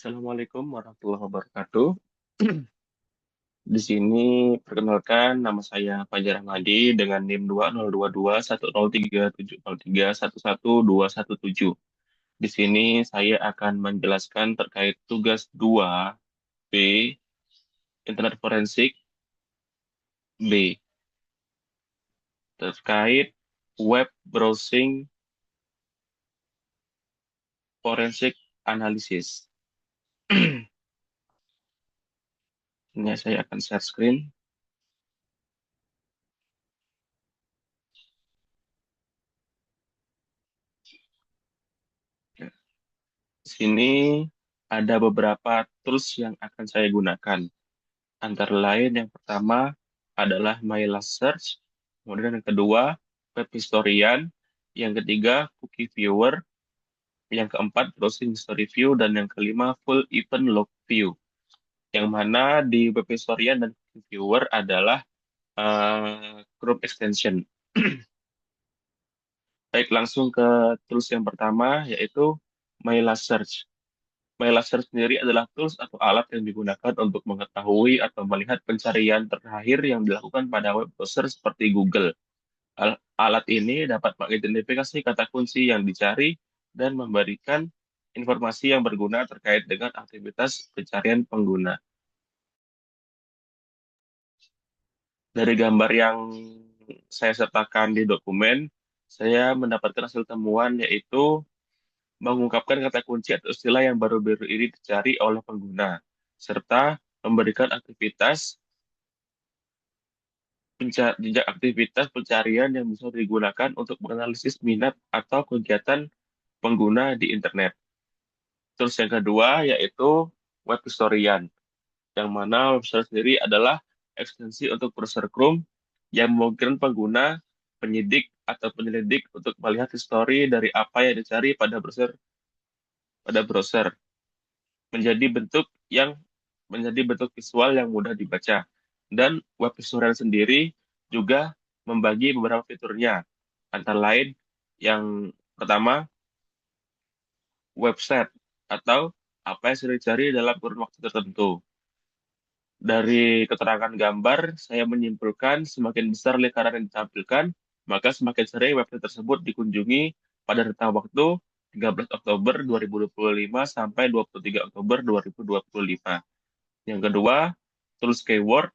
Assalamualaikum warahmatullahi wabarakatuh. Di sini perkenalkan nama saya Fajar Ahmadi dengan NIM 2022103703111217. Di sini saya akan menjelaskan terkait tugas 2B Internet Forensik B terkait web browsing forensik analisis. Ini saya akan share screen. Di sini ada beberapa tools yang akan saya gunakan. Antara lain yang pertama adalah My Last Search, kemudian yang kedua Web Historian, yang ketiga Cookie Viewer, yang keempat Browsing History View, dan yang kelima Full Event Log View. Yang mana di Web Historian dan Cookie Viewer adalah Chrome extension. Baik, langsung ke tools yang pertama, yaitu My Last Search. MyLaser sendiri adalah tools atau alat yang digunakan untuk mengetahui atau melihat pencarian terakhir yang dilakukan pada web browser seperti Google. Alat ini dapat mengidentifikasi kata kunci yang dicari dan memberikan informasi yang berguna terkait dengan aktivitas pencarian pengguna. Dari gambar yang saya sertakan di dokumen, saya mendapatkan hasil temuan yaitu mengungkapkan kata kunci atau istilah yang baru-baru ini dicari oleh pengguna, serta memberikan jejak aktivitas pencarian yang bisa digunakan untuk menganalisis minat atau kegiatan pengguna di internet. Terus yang kedua yaitu web historian, yang mana web historian sendiri adalah ekstensi untuk browser Chrome yang memungkinkan pengguna, penyidik, atau penyelidik untuk melihat histori dari apa yang dicari pada browser menjadi bentuk yang menjadi bentuk visual yang mudah dibaca. Dan web historian sendiri juga membagi beberapa fiturnya. Antara lain yang pertama, website atau apa yang sudah dicari dalam kurun waktu tertentu. Dari keterangan gambar, saya menyimpulkan semakin besar lingkaran yang ditampilkan, maka semakin sering website tersebut dikunjungi pada rentang waktu 13 Oktober 2025 sampai 23 Oktober 2025. Yang kedua, tools keyword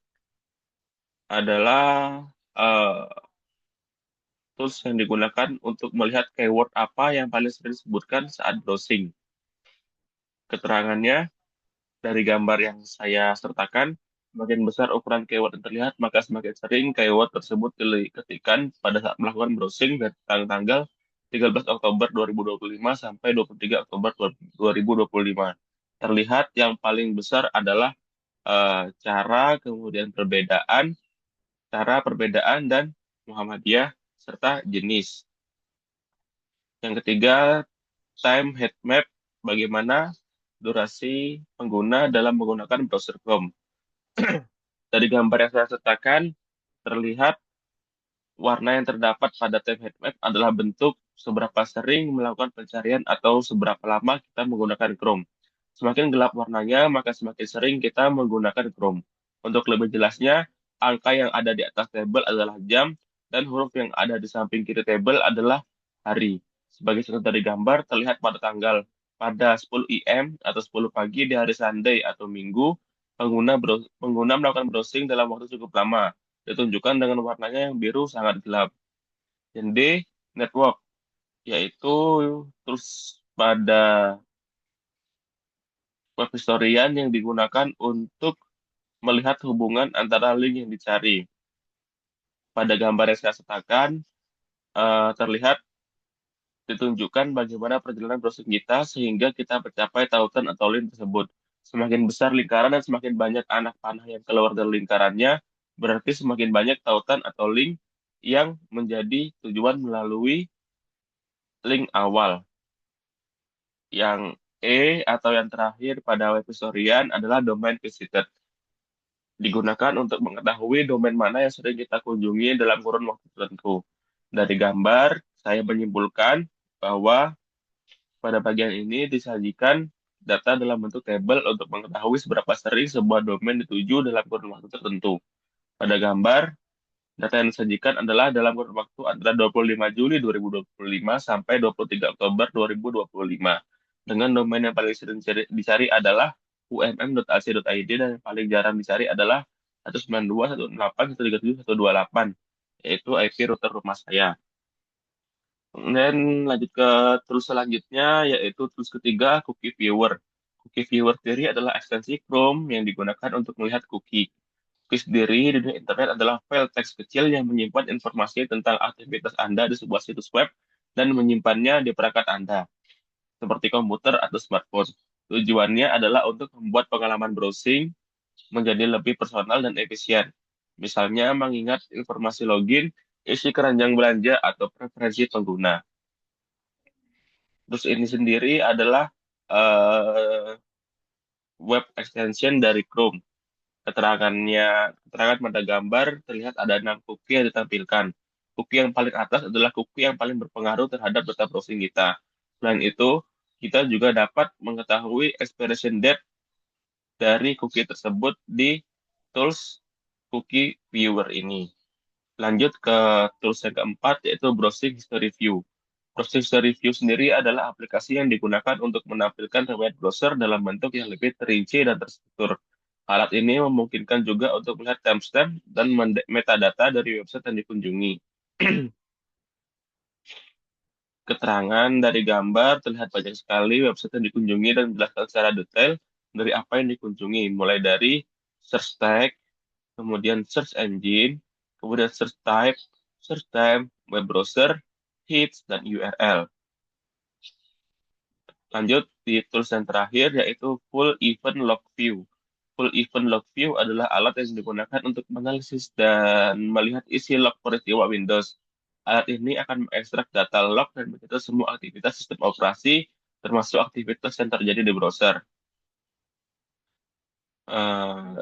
adalah eh, tools yang digunakan untuk melihat keyword apa yang paling sering disebutkan saat browsing. Keterangannya dari gambar yang saya sertakan, semakin besar ukuran keyword yang terlihat, maka semakin sering keyword tersebut diketikkan pada saat melakukan browsing dari tanggal 13 Oktober 2025 sampai 23 Oktober 2025. Terlihat yang paling besar adalah cara perbedaan dan Muhammadiyah serta jenis. Yang ketiga, time heat map, bagaimana durasi pengguna dalam menggunakan browser Chrome. Dari gambar yang saya sertakan, terlihat warna yang terdapat pada time heat map adalah bentuk seberapa sering melakukan pencarian atau seberapa lama kita menggunakan Chrome. Semakin gelap warnanya, maka semakin sering kita menggunakan Chrome. Untuk lebih jelasnya, angka yang ada di atas tabel adalah jam, dan huruf yang ada di samping kiri tabel adalah hari. Sebagai contoh dari gambar, terlihat pada 10 IM atau 10 pagi di hari Sunday atau Minggu, pengguna melakukan browsing dalam waktu cukup lama, ditunjukkan dengan warnanya yang biru sangat gelap. Dan D, network, yaitu terus pada web historian yang digunakan untuk melihat hubungan antara link yang dicari. Pada gambar yang saya sertakan, terlihat ditunjukkan bagaimana perjalanan browsing kita sehingga kita mencapai tautan atau link tersebut. Semakin besar lingkaran dan semakin banyak anak panah yang keluar dari lingkarannya, berarti semakin banyak tautan atau link yang menjadi tujuan melalui link awal. Yang atau yang terakhir pada web historian adalah domain visited. Digunakan untuk mengetahui domain mana yang sering kita kunjungi dalam kurun waktu tertentu. Dari gambar, saya menyimpulkan bahwa pada bagian ini disajikan data dalam bentuk tabel untuk mengetahui seberapa sering sebuah domain dituju dalam kurun waktu tertentu. Pada gambar, data yang disajikan adalah dalam kurun waktu antara 25 Juli 2025 sampai 23 Oktober 2025. Dengan domain yang paling sering dicari adalah umm.ac.id dan yang paling jarang dicari adalah 192.168.137.128, yaitu IP router rumah saya. Dan lanjut ke tools selanjutnya, yaitu tools ketiga, Cookie Viewer. Cookie Viewer sendiri adalah ekstensi Chrome yang digunakan untuk melihat cookie. Cookie sendiri di dunia internet adalah file teks kecil yang menyimpan informasi tentang aktivitas Anda di sebuah situs web dan menyimpannya di perangkat Anda, seperti komputer atau smartphone. Tujuannya adalah untuk membuat pengalaman browsing menjadi lebih personal dan efisien. Misalnya mengingat informasi login, isi keranjang belanja, atau preferensi pengguna. Terus ini sendiri adalah web extension dari Chrome. Keterangan pada gambar terlihat ada 6 cookie yang ditampilkan. Cookie yang paling atas adalah cookie yang paling berpengaruh terhadap data browsing kita. Selain itu, kita juga dapat mengetahui expiration date dari cookie tersebut di tools Cookie Viewer ini. Lanjut ke tools yang keempat, yaitu Browsing History View. Browsing History View sendiri adalah aplikasi yang digunakan untuk menampilkan riwayat browser dalam bentuk yang lebih terinci dan terstruktur. Alat ini memungkinkan juga untuk melihat timestamp dan metadata dari website yang dikunjungi. Keterangan dari gambar terlihat banyak sekali website yang dikunjungi dan menjelaskan secara detail dari apa yang dikunjungi, mulai dari search tag, kemudian search engine, kemudian search type, search time, web browser, hits, dan URL. Lanjut di tools yang terakhir, yaitu Full Event Log View. Full Event Log View adalah alat yang digunakan untuk menganalisis dan melihat isi log peristiwa Windows. Alat ini akan mengekstrak data log dan mencatat semua aktivitas sistem operasi, termasuk aktivitas yang terjadi di browser.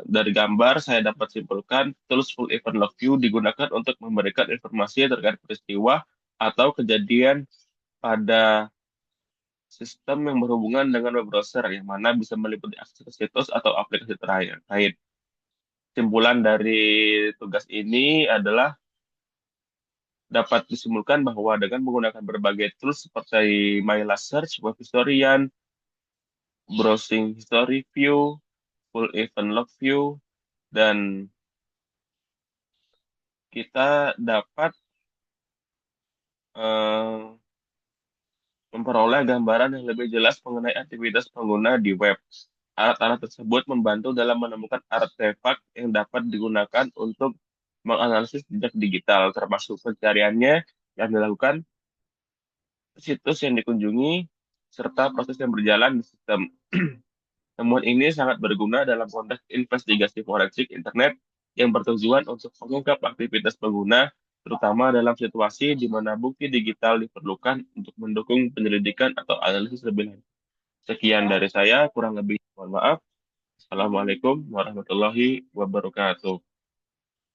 Dari gambar, saya dapat simpulkan tools Full Event Log View digunakan untuk memberikan informasi terkait peristiwa atau kejadian pada sistem yang berhubungan dengan web browser, yang mana bisa meliputi akses ke situs atau aplikasi terkait. Kesimpulan dari tugas ini adalah dapat disimpulkan bahwa dengan menggunakan berbagai tools seperti My Last Search, Web Historian, Browsing History View, Full Event Log View, dan kita dapat eh, memperoleh gambaran yang lebih jelas mengenai aktivitas pengguna di web. Alat-alat tersebut membantu dalam menemukan artefak yang dapat digunakan untuk menganalisis jejak digital, termasuk pencariannya yang dilakukan, situs yang dikunjungi, serta proses yang berjalan di sistem. Temuan ini sangat berguna dalam konteks investigasi forensik internet yang bertujuan untuk mengungkap aktivitas pengguna, terutama dalam situasi di mana bukti digital diperlukan untuk mendukung penyelidikan atau analisis lebih lanjut. Sekian dari saya, kurang lebih mohon maaf. Assalamualaikum warahmatullahi wabarakatuh.